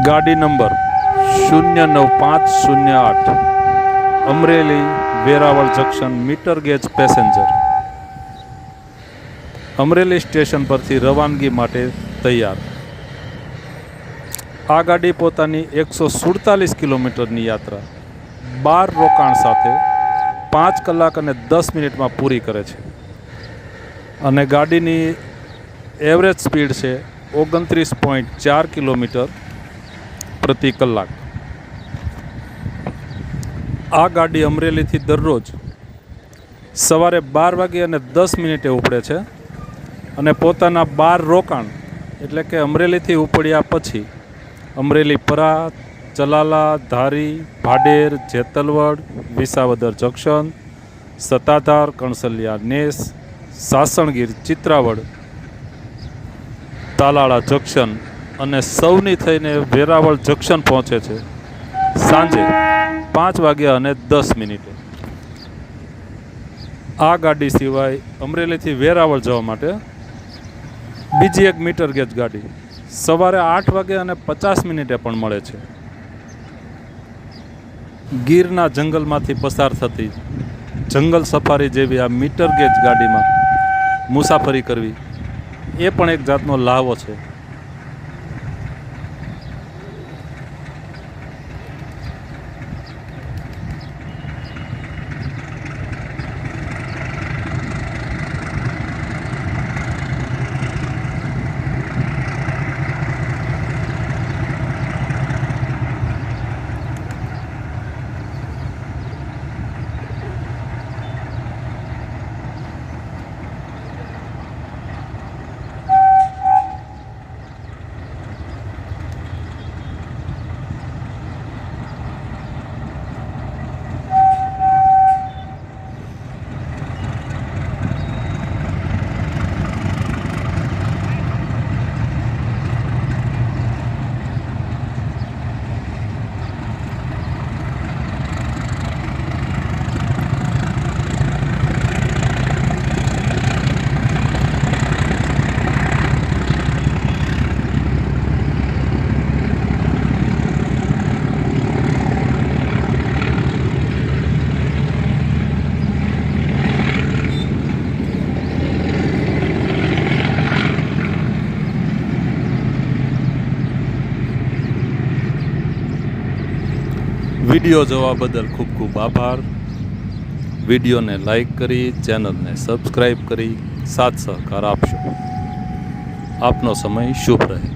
ગાડી number 09508 Amreli Veraval junction metre gauge passenger Amreli station પરથી રવાનગી માટે તૈયાર। આ ગાડી પોતાની 147 કિલોમીટરની યાત્રા 12 રોકાણ સાથે 5 કલાક અને 10 મિનિટમાં પૂરી કરે છે અને ગાડીની એવરેજ સ્પીડ છે 29.4 કિલોમીટર પ્રતિ કલાક। આ ગાડી અમરેલીથી દરરોજ સવારે 12 વાગે અને 10 મિનિટે ઉપડે છે અને પોતાના 12 રોકાણ એટલે કે અમરેલીથી ઉપડ્યા પછી અમરેલી પરા, ચલાલા, ધારી, ભાડેર, જેતલવડ, વિસાવદર જંકશન, સત્તાધાર, કણસલિયા નેસ, સાસણગીર, ચિત્રાવડ, તાલાળા જંકશન અને સૌની થઈને વેરાવળ જંકશન પહોંચે છે સાંજે 5 વાગ્યા અને 10 મિનિટે। આ ગાડી સિવાય અમરેલીથી વેરાવળ જવા માટે બીજી એક મીટર ગેજ ગાડી સવારે 8 વાગે અને 50 મિનિટે પણ મળે છે। ગીરના જંગલમાંથી પસાર થતી જંગલ સફારી જેવી આ મીટર ગેજ ગાડીમાં મુસાફરી કરવી એ પણ એક જાતનો લાહવો છે। વિડીયો જોવા બદલ ખૂબ ખૂબ આભાર। વિડીયોને લાઈક કરી, ચેનલને સબસ્ક્રાઈબ કરી સાથ સહકાર આપશો। આપનો સમય શુભ રહે।